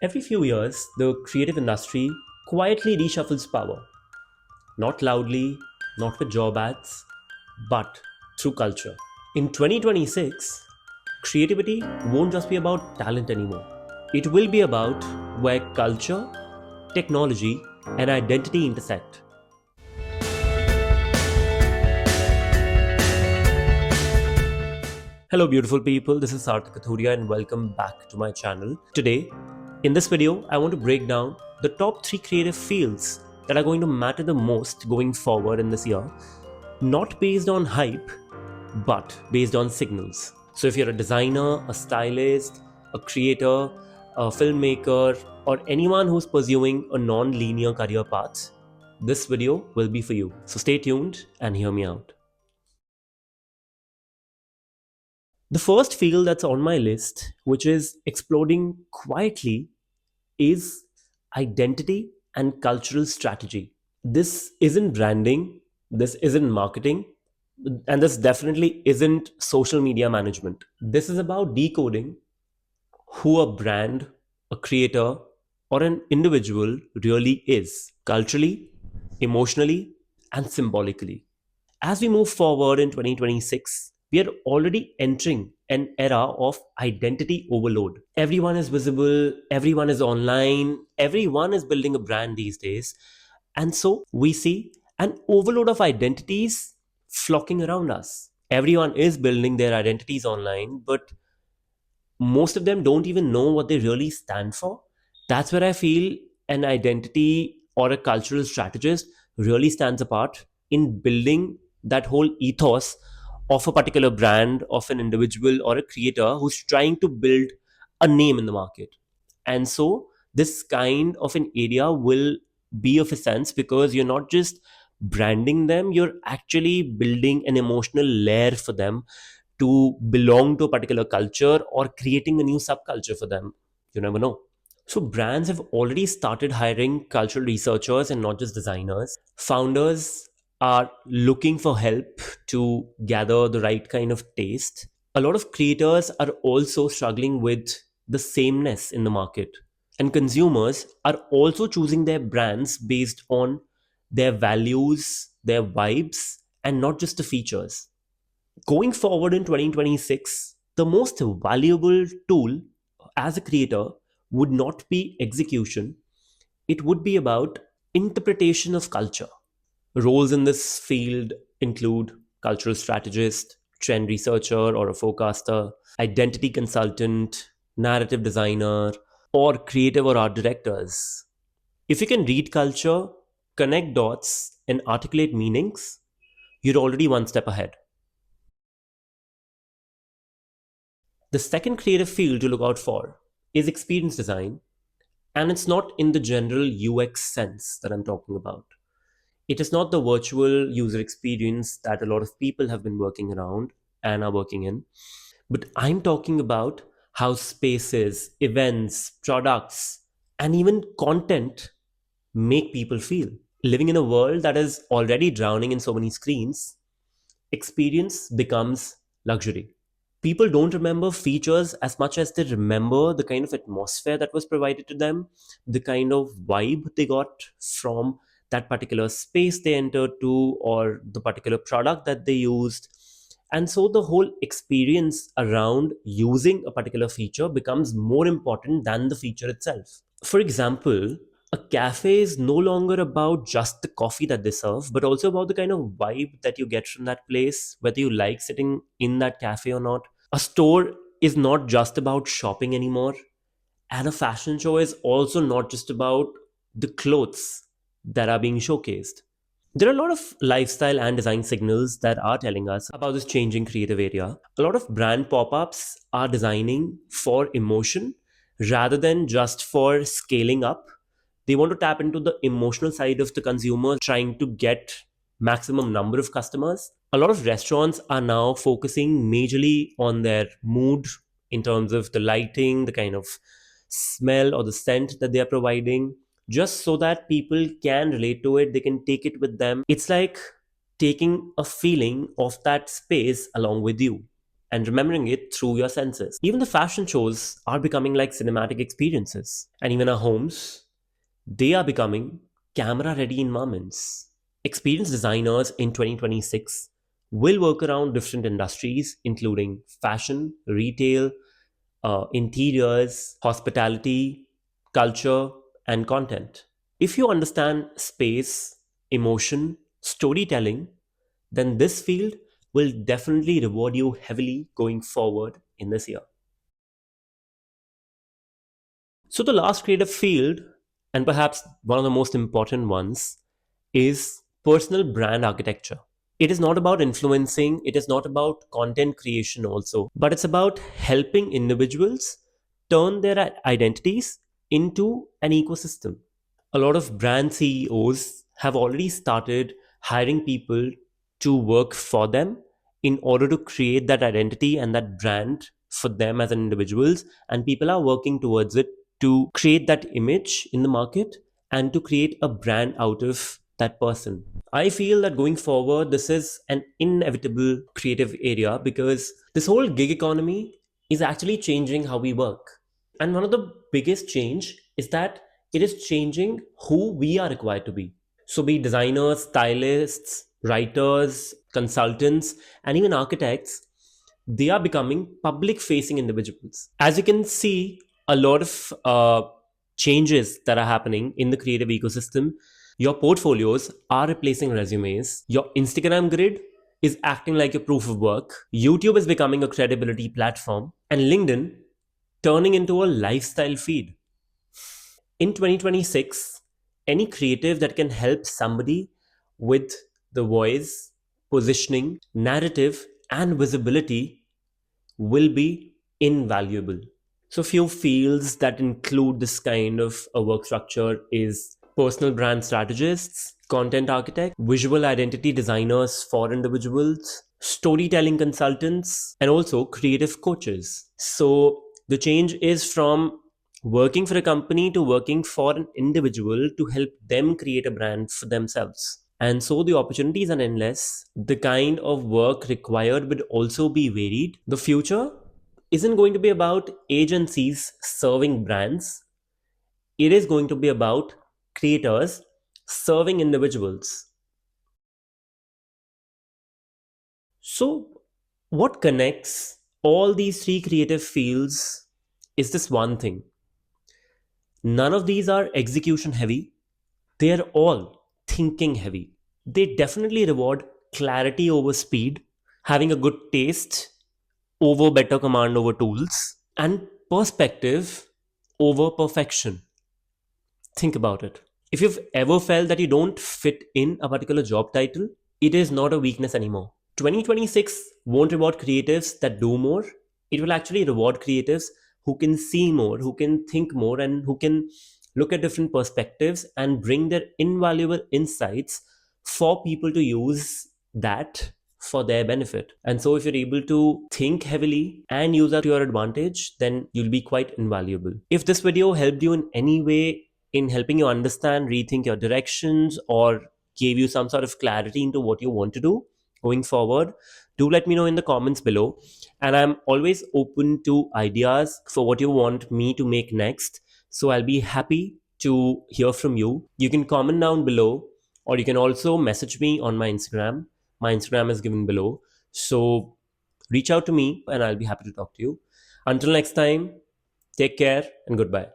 Every few years, the creative industry quietly reshuffles power. Not loudly, not with job ads, but through culture. In 2026, creativity won't just be about talent anymore. It will be about where culture, technology, and identity intersect. Hello, beautiful people. This is Sarthak Kathuria, and welcome back to my channel. Today, in this video, I want to break down the top 3 creative fields that are going to matter the most going forward in this year, not based on hype, but based on signals. So, if you're a designer, a stylist, a creator, a filmmaker, or anyone who's pursuing a non linear career path, this video will be for you. So, stay tuned and hear me out. The first field that's on my list, which is exploding quietly, is identity and cultural strategy. This isn't branding, this isn't marketing, and this definitely isn't social media management. This is about decoding who a brand, a creator, or an individual really is culturally, emotionally, and symbolically. As we move forward in 2026, we are already entering an era of identity overload. Everyone is visible, everyone is online, everyone is building a brand these days. And so we see an overload of identities flocking around us. Everyone is building their identities online, but most of them don't even know what they really stand for. That's where I feel an identity or a cultural strategist really stands apart in building that whole ethos of a particular brand, of an individual or a creator who's trying to build a name in the market. And so, this kind of an area will be of a sense because you're not just branding them, you're actually building an emotional layer for them to belong to a particular culture or creating a new subculture for them. You never know. So, brands have already started hiring cultural researchers and not just designers. Founders are looking for help to gather the right kind of taste. A lot of creators are also struggling with the sameness in the market. And consumers are also choosing their brands based on their values, their vibes, and not just the features. Going forward in 2026, the most valuable tool as a creator would not be execution, it would be about interpretation of culture. Roles in this field include cultural strategist, trend researcher or a forecaster, identity consultant, narrative designer, or creative or art directors. If you can read culture, connect dots, and articulate meanings, you're already one step ahead. The second creative field to look out for is experience design, and it's not in the general UX sense that I'm talking about. It is not the virtual user experience that a lot of people have been working around and are working in, but I'm talking about how spaces, events, products, and even content make people feel. Living in a world that is already drowning in so many screens, experience becomes luxury. People don't remember features as much as they remember the kind of atmosphere that was provided to them, the kind of vibe they got from that particular space they entered to, or the particular product that they used. And so the whole experience around using a particular feature becomes more important than the feature itself. For example, a cafe is no longer about just the coffee that they serve, but also about the kind of vibe that you get from that place, whether you like sitting in that cafe or not. A store is not just about shopping anymore, and a fashion show is also not just about the clothes that are being showcased. There are a lot of lifestyle and design signals that are telling us about this changing creative area. A lot of brand pop ups are designing for emotion rather than just for scaling up. They want to tap into the emotional side of the consumer, trying to get maximum number of customers. A lot of restaurants are now focusing majorly on their mood in terms of the lighting, the kind of smell or the scent that they are providing, just so that people can relate to it, they can take it with them. It's like taking a feeling of that space along with you. and remembering it through your senses. Even the fashion shows are becoming like cinematic experiences. And even our homes, they are becoming camera ready environments. Experienced designers in 2026 will work around different industries, including fashion, retail, interiors, hospitality, culture, and content. If you understand space, emotion, storytelling, then this field will definitely reward you heavily going forward in this year. So, the last creative field, and perhaps one of the most important ones, is personal brand architecture. It is not about influencing, it is not about content creation also, but it's about helping individuals turn their identities into an ecosystem. A lot of brand CEOs have already started hiring people to work for them in order to create that identity and that brand for them as an individuals, and people are working towards it to create that image in the market and to create a brand out of that person. I feel that going forward, this is an inevitable creative area because this whole gig economy is actually changing how we work. And one of the biggest change is that it is changing who we are required to be. So, be designers, stylists, writers, consultants, and even architects, they are becoming public facing individuals. As you can see, a lot of changes that are happening in the creative ecosystem. Your portfolios are replacing resumes. Your Instagram grid is acting like your proof of work. YouTube is becoming a credibility platform. And LinkedIn turning into a lifestyle feed. In 2026, any creative that can help somebody with the voice, positioning, narrative, and visibility will be invaluable. So few fields that include this kind of a work structure is personal brand strategists, content architect, visual identity designers for individuals, storytelling consultants, and also creative coaches. So the change is from working for a company to working for an individual to help them create a brand for themselves. And so the opportunities are endless. The kind of work required would also be varied. The future isn't going to be about agencies serving brands, it is going to be about creators serving individuals. So, what connects all these three creative fields is this one thing: none of these are execution heavy, they are all thinking heavy. They definitely reward clarity over speed, having a good taste over better command over tools, and perspective over perfection. Think about it. If you've ever felt that you don't fit in a particular job title, it is not a weakness anymore. 2026 won't reward creatives that do more. It will actually reward creatives who can see more, who can think more, and who can look at different perspectives and bring their invaluable insights for people to use that for their benefit. And so, if you're able to think heavily and use that to your advantage, then you'll be quite invaluable. If this video helped you in any way in helping you understand, rethink your directions, or gave you some sort of clarity into what you want to do going forward, do let me know in the comments below. And I'm always open to ideas for what you want me to make next. So I'll be happy to hear from you. You can comment down below, or you can also message me on my Instagram. My Instagram is given below. So reach out to me and I'll be happy to talk to you. Until next time, take care and goodbye.